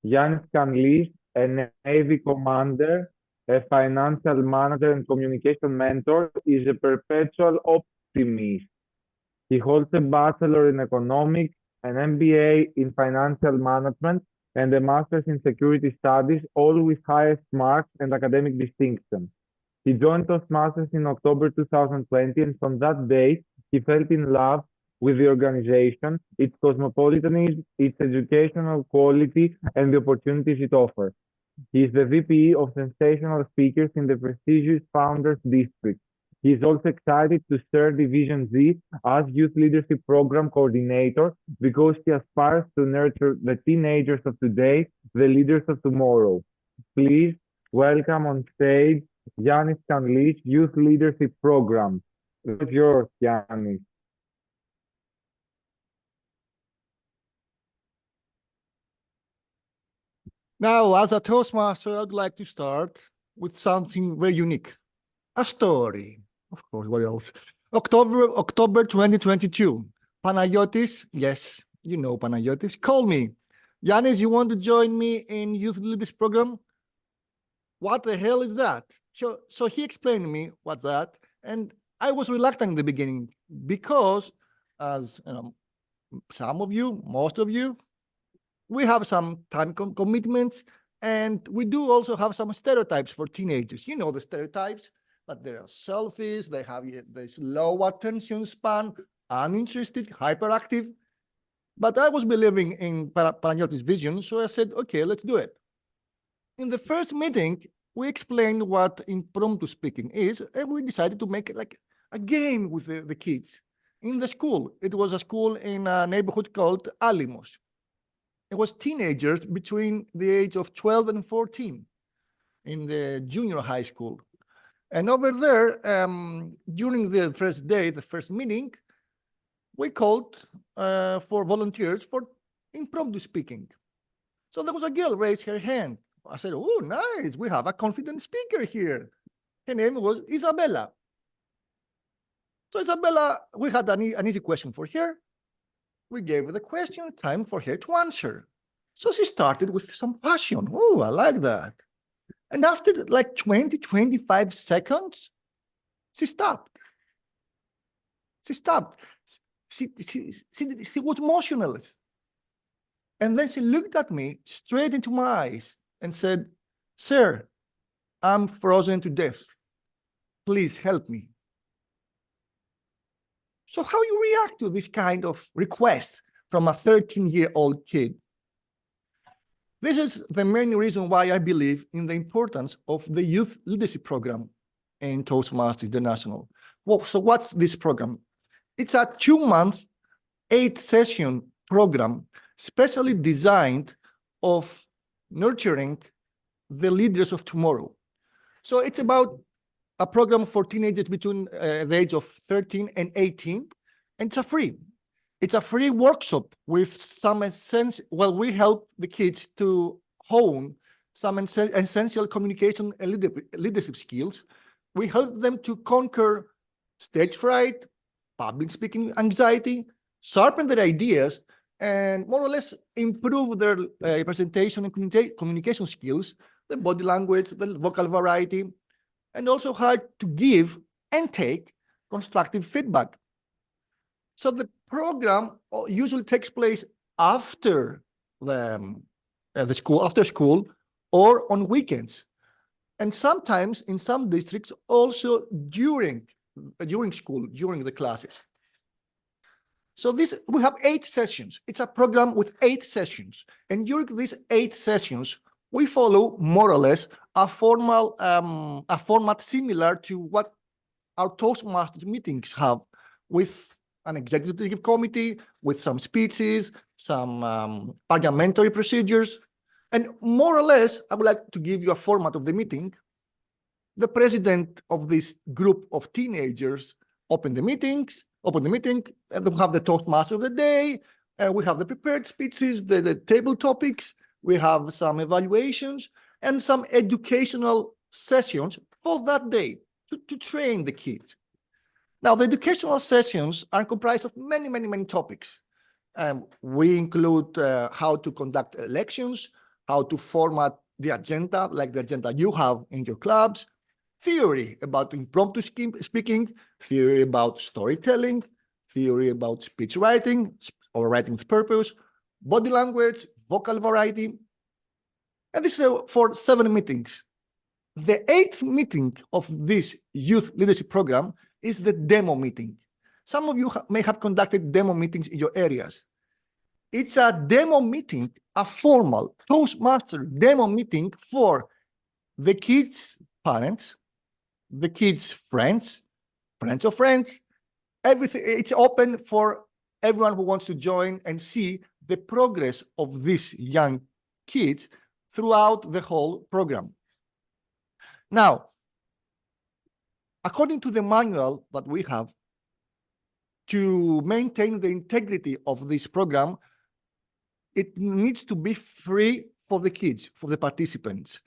Giannis Kanlis, a Navy commander, a financial manager and communication mentor, is a perpetual optimist. He holds a bachelor in economics, an MBA in financial management, and a master's in security studies, all with highest marks and academic distinction. He joined Toastmasters in October 2020, and from that day, he fell in love with the organization, its cosmopolitanism, its educational quality, and the opportunities it offers. He is the VP of Sensational Speakers in the prestigious Founders District. He is also excited to serve Division Z as Youth Leadership Program Coordinator because he aspires to nurture the teenagers of today, the leaders of tomorrow. Please welcome on stage Giannis Kanlis, Youth Leadership Program. It's yours, Giannis. Now, as a Toastmaster, I'd like to start with something very unique. A story. Of course, what else? October 2022. Panayotis, yes, you know Panayotis, called me. Giannis, you want to join me in Youth Leaders Program? What the hell is that? So he explained to me what's that, and I was reluctant in the beginning because, as you know, some of you, most of you, we have some time commitments, and we do also have some stereotypes for teenagers. You know the stereotypes, that they are selfish, they have this low attention span, uninterested, hyperactive. But I was believing in Panagiotis' vision, so I said, okay, let's do it. In the first meeting, we explained what impromptu speaking is, and we decided to make it like a game with the kids in the school. It was a school in a neighborhood called Alimos. It was teenagers between the age of 12 and 14 in the junior high school. And over there, during the first day, the first meeting, we called for volunteers for impromptu speaking. So there was a girl raised her hand. I said, oh, nice, we have a confident speaker here. Her name was Isabella. So Isabella, we had an easy question for her. We gave her the question, time for her to answer. So she started with some passion. Oh, I like that. And after like 20, 25 seconds, she stopped. She stopped. She was motionless. And then she looked at me straight into my eyes and said, sir, I'm frozen to death. Please help me. So how you react to this kind of request from a 13-year-old kid? This is the main reason why I believe in the importance of the Youth Leadership Program in Toastmasters International. Well, so what's this program? It's a 2-month, 8-session program specially designed of nurturing the leaders of tomorrow. So it's about a program for teenagers between the age of 13 and 18, and it's a free workshop with some essential, well, we help the kids to hone some essential communication and leadership skills. We help them to conquer stage fright, public speaking anxiety, sharpen their ideas, and more or less improve their presentation and communication skills, the body language, the vocal variety, and also how to give and take constructive feedback. So the program usually takes place after the school, after school, or on weekends, and sometimes in some districts also during school, during the classes. So we have 8 sessions. It's a program with 8 sessions, and during these 8 sessions, we follow more or less a format similar to what our Toastmasters meetings have, with an executive committee, with some speeches, some parliamentary procedures. And more or less, I would like to give you a format of the meeting. The president of this group of teenagers open the meeting, and we have the Toastmaster of the day, and we have the prepared speeches, the table topics, we have some evaluations, and some educational sessions for that day to train the kids. Now, the educational sessions are comprised of many topics. We include how to conduct elections, how to format the agenda, like the agenda you have in your clubs, theory about impromptu speaking, theory about storytelling, theory about speech writing or writing's purpose, body language, vocal variety. And this is for 7 meetings. The 8th meeting of this youth leadership program is the demo meeting. Some of you may have conducted demo meetings in your areas. It's a demo meeting, a formal Toastmaster demo meeting for the kids' parents, the kids' friends, friends of friends, everything. It's open for everyone who wants to join and see the progress of these young kids throughout the whole program. Now, according to the manual that we have, to maintain the integrity of this program, it needs to be free for the kids, for the participants,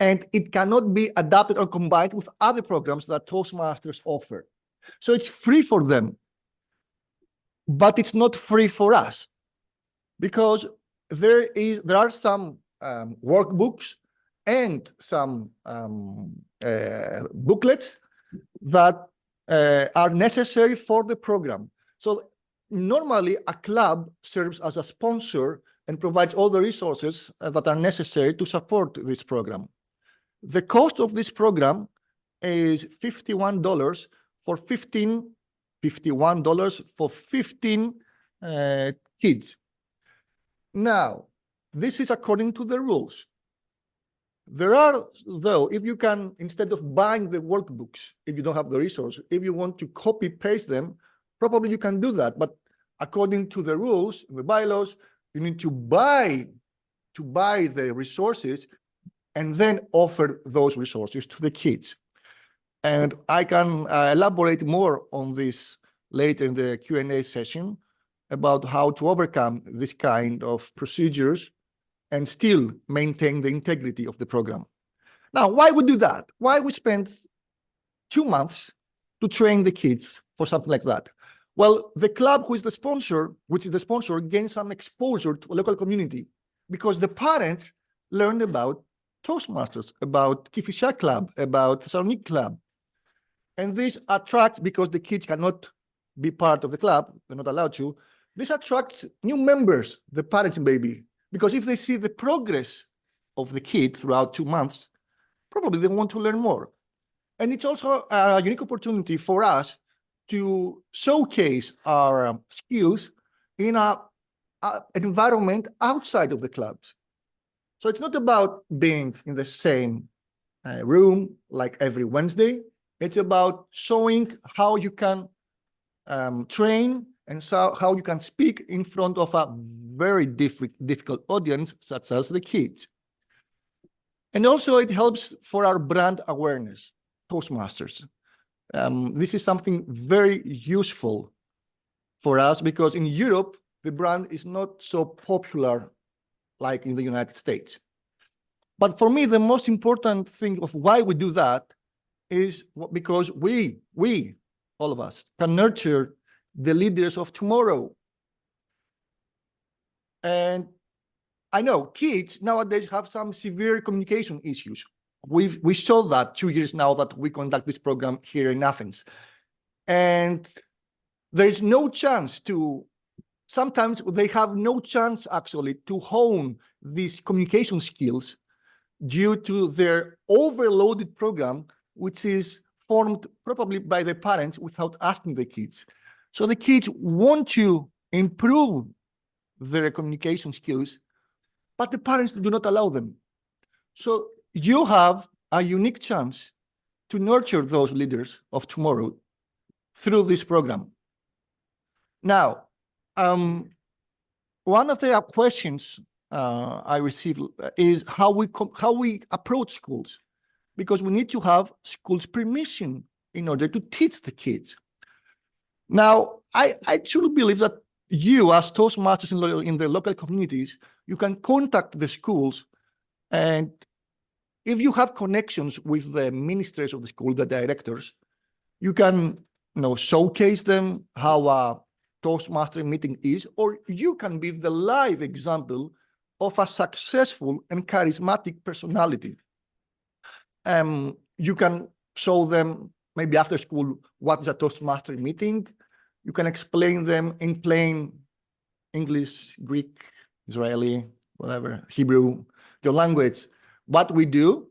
and it cannot be adapted or combined with other programs that Toastmasters offer. So it's free for them, but it's not free for us, because there are some workbooks and some booklets that are necessary for the program. So normally a club serves as a sponsor and provides all the resources that are necessary to support this program. The cost of this program is $51 for 15 kids. Now, this is according to the rules. There are, though, if you can, instead of buying the workbooks, if you don't have the resource, if you want to copy paste them, probably you can do that. But according to the rules, the bylaws, you need to buy the resources and then offer those resources to the kids. And I can elaborate more on this later in the Q&A session about how to overcome this kind of procedures and still maintain the integrity of the program. Now, why we do that? Why we spend 2 months to train the kids for something like that? Well, the club which is the sponsor, gains some exposure to a local community, because the parents learned about Toastmasters, about Kifisha Club, about Thessaloniki Club. And this attracts, because the kids cannot be part of the club, they're not allowed to, this attracts new members, the parents maybe, because if they see the progress of the kid throughout 2 months, probably they want to learn more. And it's also a unique opportunity for us to showcase our skills in an environment outside of the clubs. So it's not about being in the same room like every Wednesday. It's about showing how you can train and so how you can speak in front of a very difficult audience, such as the kids. And also it helps for our brand awareness, Toastmasters. This is something very useful for us, because in Europe, the brand is not so popular like in the United States. But for me, the most important thing of why we do that is because we, all of us, can nurture the leaders of tomorrow. And I know kids nowadays have some severe communication issues. We saw that 2 years now that we conduct this program here in Athens. And there is no chance to, sometimes they have no chance actually to hone these communication skills due to their overloaded program, which is formed probably by the parents without asking the kids. So the kids want to improve their communication skills, but the parents do not allow them. So you have a unique chance to nurture those leaders of tomorrow through this program. Now, one of the questions I received is how we approach schools, because we need to have schools' permission in order to teach the kids. Now, I truly believe that you, as Toastmasters in the local communities, you can contact the schools, and if you have connections with the ministers of the school, the directors, you can showcase them how a Toastmaster meeting is, or you can be the live example of a successful and charismatic personality. You can show them maybe after school what is a Toastmaster meeting. You can explain them in plain English, Greek, Israeli, whatever, Hebrew, your language, what we do.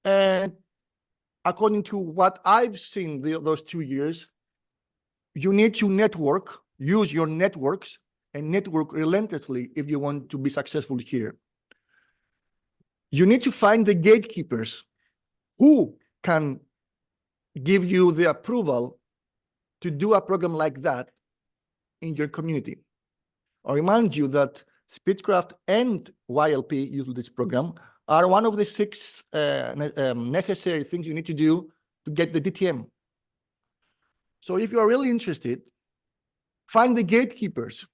And according to what I've seen those 2 years, you need to network, use your networks, and network relentlessly if you want to be successful here. You need to find the gatekeepers who can give you the approval to do a program like that in your community. I remind you that Speedcraft and YLP, Youth Leadership Program, are one of the 6 necessary things you need to do to get the DTM. So if you are really interested, find the gatekeepers.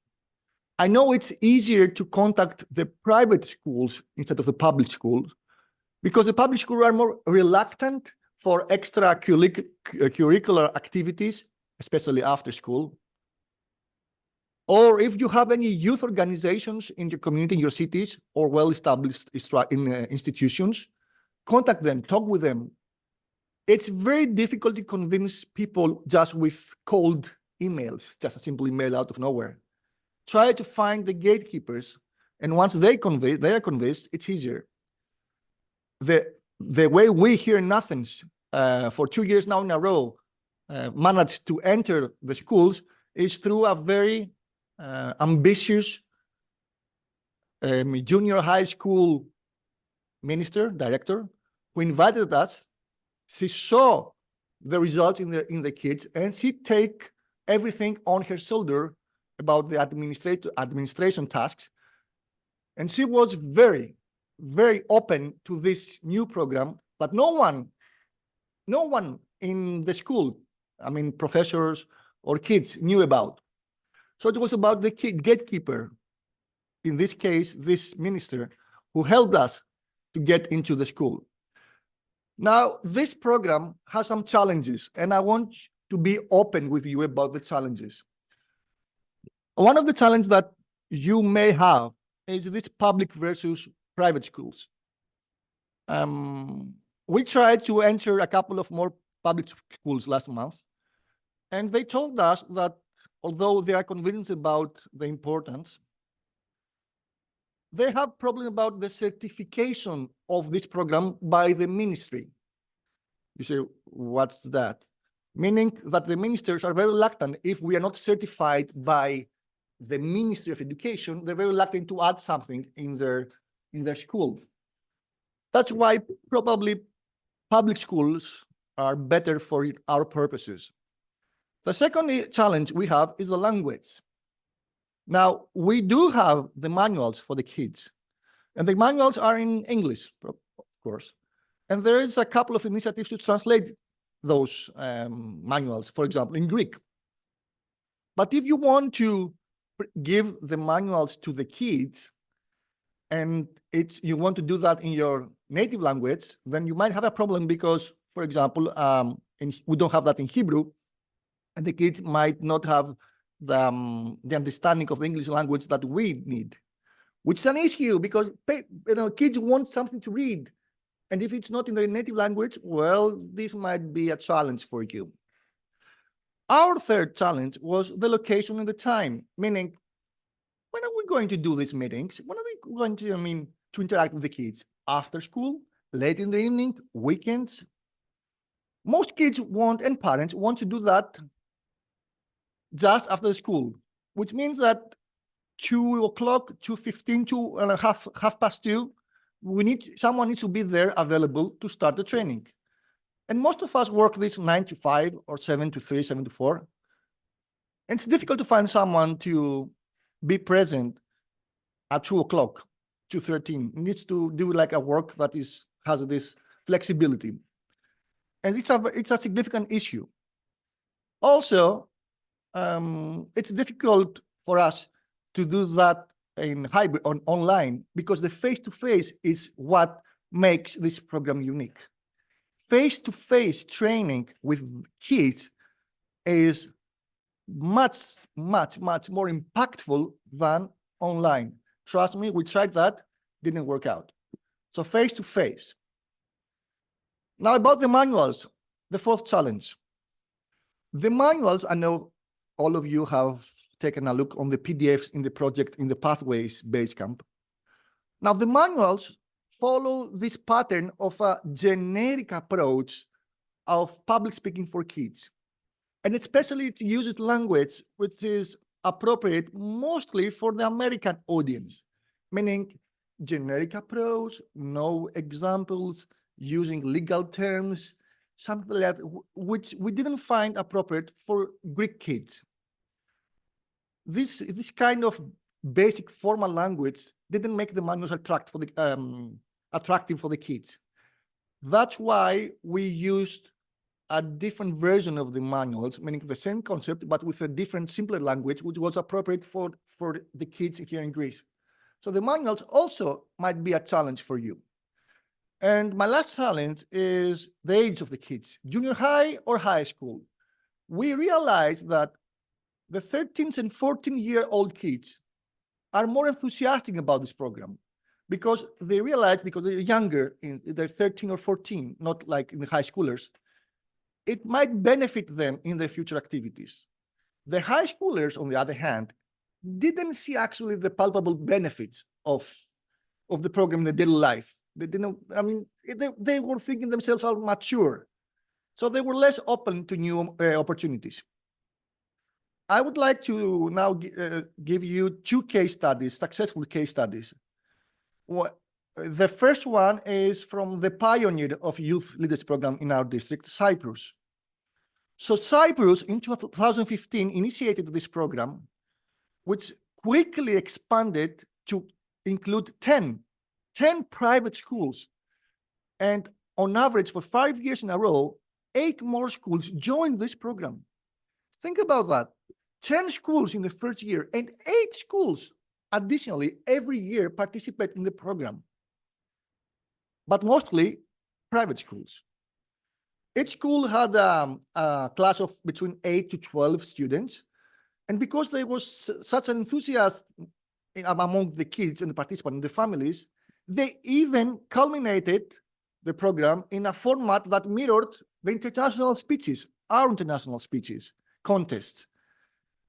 I know it's easier to contact the private schools instead of the public schools, because the public schools are more reluctant for extra curricular activities, especially after school. Or if you have any youth organizations in your community, in your cities, or well-established institutions, contact them, talk with them. It's very difficult to convince people just with cold emails, just a simple email out of nowhere. Try to find the gatekeepers, and once they are convinced, it's easier. The way we here in Athens, for 2 years now in a row, managed to enter the schools is through a very ambitious junior high school director, who invited us. She saw the results in the kids, and she take everything on her shoulder about the administration tasks. And she was very, very open to this new program, but no one in the school, I mean, professors or kids knew about. So it was about the gatekeeper, in this case, this minister, who helped us to get into the school. Now, this program has some challenges, and I want to be open with you about the challenges. One of the challenges that you may have is this public versus private schools. We tried to enter a couple of more public schools last month, and they told us that although they are convinced about the importance, they have problem about the certification of this program by the ministry. You say, what's that? Meaning that the ministers are very reluctant. If we are not certified by the Ministry of Education, they're very reluctant to add something in their school. That's why probably public schools are better for our purposes. The second challenge we have is the language. Now, we do have the manuals for the kids, and the manuals are in English, of course. And there is a couple of initiatives to translate those manuals, for example, in Greek. But if you want to give the manuals to the kids, and you want to do that in your native language, then you might have a problem because, for example, we don't have that in Hebrew, and the kids might not have the understanding of the English language that we need, which is an issue because kids want something to read. And if it's not in their native language, well, this might be a challenge for you. Our third challenge was the location and the time, meaning, when are we going to do these meetings? When are we going to, to interact with the kids? After school, late in the evening, weekends? Most kids want, and parents want to do that just after school, which means that 2 o'clock, 2:15, half past 2, someone needs to be there available to start the training. And most of us work this 9 to 5 or 7 to 3, 7 to 4. And it's difficult to find someone to be present at 2 o'clock, 2:13. It needs to do like a work that has this flexibility. And it's a significant issue. Also, it's difficult for us to do that in hybrid online because the face-to-face is what makes this program unique. Face-to-face training with kids is much, much, much more impactful than online. Trust me, we tried that, didn't work out. So face-to-face. Now about the manuals, the fourth challenge. The manuals, I know all of you have taken a look on the PDFs in the project in the Pathways Basecamp. Now the manuals follow this pattern of a generic approach of public speaking for kids. And especially it uses language which is appropriate mostly for the American audience, meaning generic approach, no examples, using legal terms, something like that, which we didn't find appropriate for Greek kids. This kind of basic formal language didn't make the manuals attractive for the kids. That's why we used a different version of the manuals, meaning the same concept, but with a different, simpler language, which was appropriate for the kids here in Greece. So the manuals also might be a challenge for you. And my last challenge is the age of the kids, junior high or high school. We realized that the 13 and 14-year-old kids are more enthusiastic about this program because they realize, because they're younger, they're 13 or 14, not like in the high schoolers, it might benefit them in their future activities. The high schoolers, on the other hand, didn't see actually the palpable benefits of the program in their daily life. They didn't, I mean, they were thinking themselves are mature. So they were less open to new opportunities. I would like to now give you two case studies, successful case studies. The first one is from the pioneer of youth leadership program in our district, Cyprus. So Cyprus in 2015 initiated this program, which quickly expanded to include 10 private schools. And on average, for 5 years in a row, 8 more schools joined this program. Think about that. 10 schools in the first year and 8 schools additionally every year participate in the program, but mostly private schools. Each school had a class of between 8 to 12 students. And because there was such an enthusiasm among the kids and the participants and the families, they even culminated the program in a format that mirrored the international speeches, our international speeches, contests.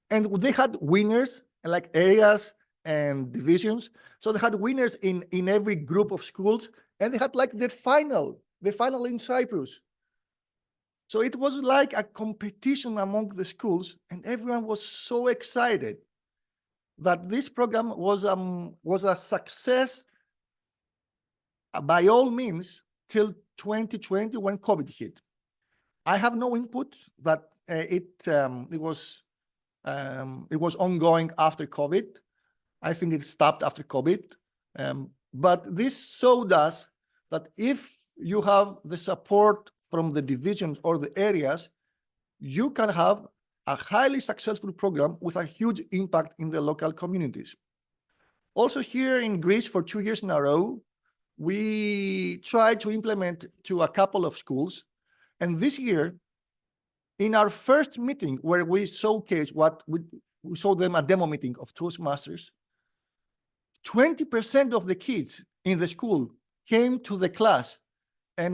And they had winners like areas and divisions. So they had winners in every group of schools, and they had like the final in Cyprus. So it was like a competition among the schools, and everyone was so excited that this program was a success by all means till 2020 when COVID hit. I have no input that it was ongoing after COVID. I think it stopped after COVID. But this showed us that if you have the support from the divisions or the areas, you can have a highly successful program with a huge impact in the local communities. Also here in Greece, for 2 years in a row, we tried to implement to a couple of schools. And this year, in our first meeting where we showcased we showed them a demo meeting of Toastmasters, 20% of the kids in the school came to the class and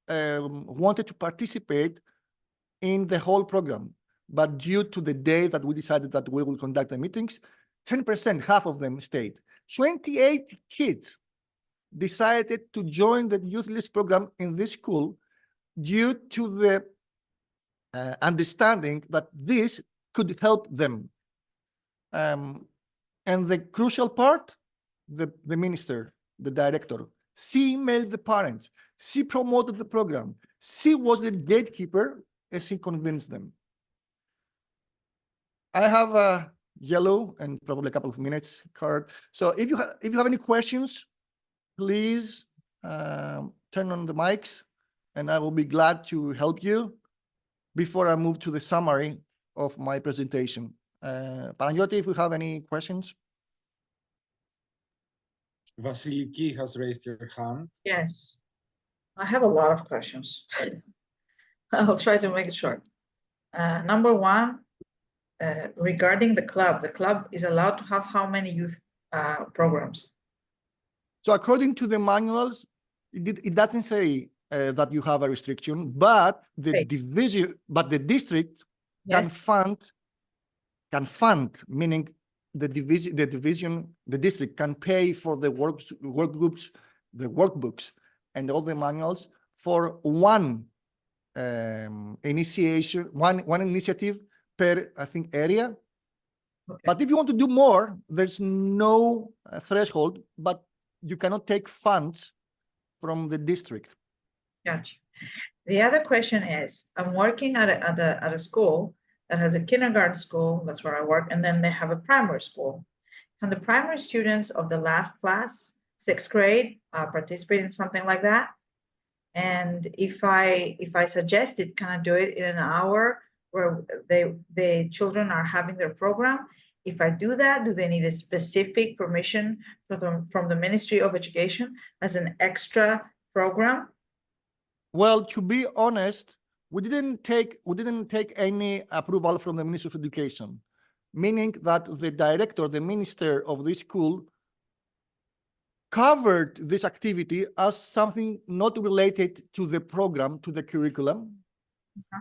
wanted to participate in the whole program. But due to the day that we decided that we will conduct the meetings, 10%, half of them stayed. 28 kids decided to join the youth leadership program in this school due to the understanding that this could help them. And the crucial part, the minister, the director, she emailed the parents, she promoted the program, she was the gatekeeper as she convinced them. I have a yellow and probably a couple of minutes card. So if you have any questions, please turn on the mics and I will be glad to help you before I move to the summary of my presentation. Panagiotis, if you have any questions. Vasiliki has raised your hand. Yes, I have a lot of questions. I'll try to make it short. Number one, regarding the club is allowed to have how many youth programs. So according to the manuals, it doesn't say that you have a restriction, but the Right. the district can Yes, fund, meaning the district can pay for the workbooks, and all the manuals for one one initiative per, I think, area. okay, But if you want to do more, there's no threshold, but you cannot take funds from the district. gotcha. The other question is, I'm working at a school that has a kindergarten school, that's where I work, and then they have a primary school. Can the primary students of the last class, 6th grade, participate in something like that? And if I suggest it, can I do it in an hour where the children are having their program? If I do that, do they need a specific permission from the Ministry of Education as an extra program? Well, to be honest, we didn't take any approval from the Ministry of Education, meaning that the director, the minister of this school, covered this activity as something not related to the program, to the curriculum.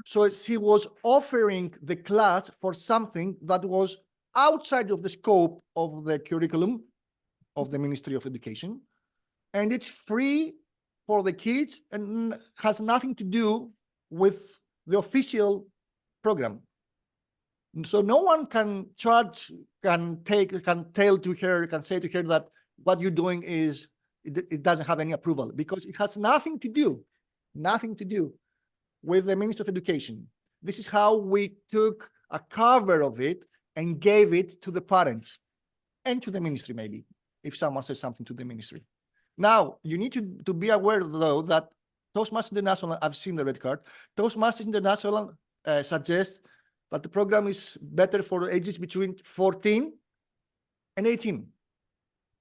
So she was offering the class for something that was outside of the scope of the curriculum of the Ministry of Education. And it's free for the kids and has nothing to do with the official program. So no one can charge, can say to her that what you're doing is, it doesn't have any approval, because it has nothing to do with the Ministry of Education. This is how we took a cover of it and gave it to the parents and to the ministry, maybe, if someone says something to the ministry. Now, you need to be aware, though, that Toastmasters International, I've seen the red card, Toastmasters International suggests that the program is better for ages between 14 and 18.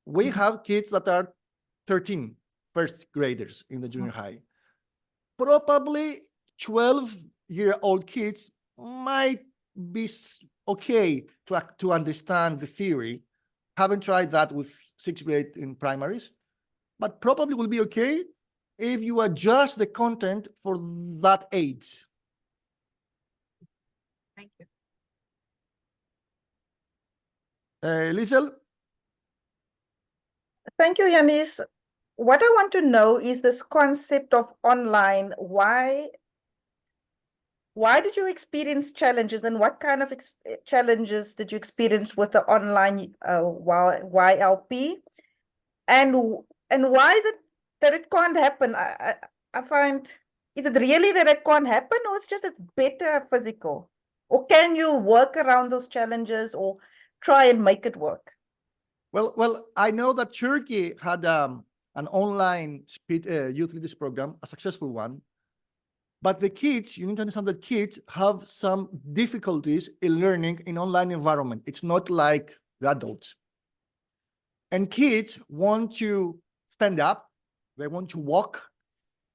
We have kids that are 13, first graders in the junior high. Probably 12-year-old kids might be okay to understand the theory. Haven't tried that with 6th grade in primaries, but probably will be okay if you adjust the content for that age. Thank you. Liesel? Thank you, Giannis. What I want to know is this concept of online. Why did you experience challenges, and what kind of challenges did you experience with the online YLP? And why is it that it can't happen? I find, is it really that it can't happen, or it's just it's better physical? Or can you work around those challenges or try and make it work? Well, I know that Turkey had an online youth leadership program, a successful one. But the kids, you need to understand that kids have some difficulties in learning in online environment. It's not like the adults. And kids want to stand up, they want to walk,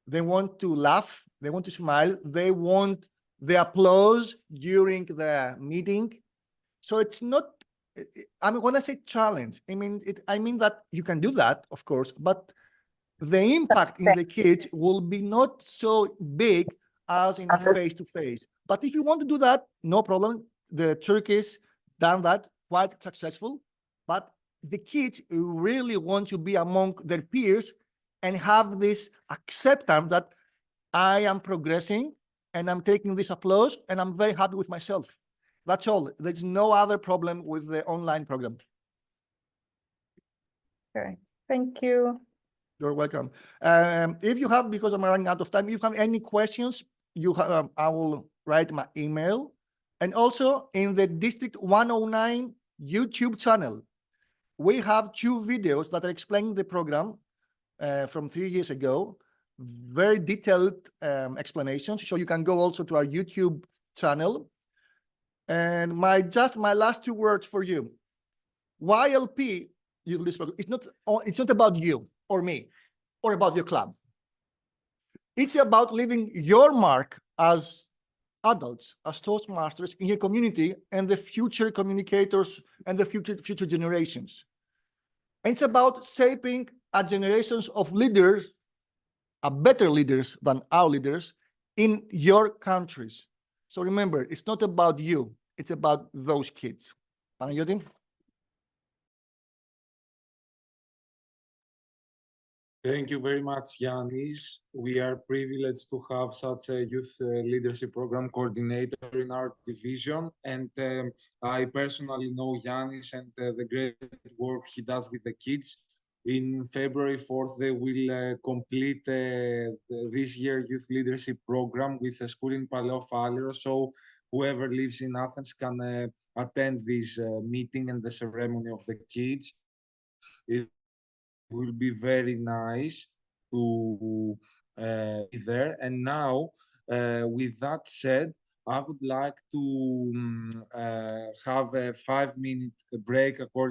they want to laugh, they want to smile, they want the applause during the meeting. So it's not, I mean, when I say challenge, I mean that you can do that, of course, but the impact in the kids will be not so big as in a face-to-face. But if you want to do that, no problem. The Turkish done that, quite successful. But the kids really want to be among their peers and have this acceptance that I am progressing and I'm taking this applause and I'm very happy with myself. That's all. There's no other problem with the online program. Okay, thank you. You're welcome. If you have, because I'm running out of time, if you have any questions, I will write my email. And also in the District 109 YouTube channel, we have 2 videos that are explaining the program from 3 years ago, very detailed explanations. So you can go also to our YouTube channel. And my last 2 words for you. YLP, it's not about you or me or about your club. It's about leaving your mark as adults, as Toastmasters in your community and the future communicators and the future generations. And it's about shaping a generations of leaders, a better leaders than our leaders in your countries. So remember, it's not about you, it's about those kids. Panagiotis? Thank you very much, Giannis. We are privileged to have such a youth leadership program coordinator in our division. And I personally know Giannis and the great work he does with the kids. In February 4th, they will complete this year youth leadership program with a school in Paleo Faleros. So whoever lives in Athens can attend this meeting and the ceremony of the kids. It will be very nice to be there. And now, with that said, I would like to have a 5-minute break according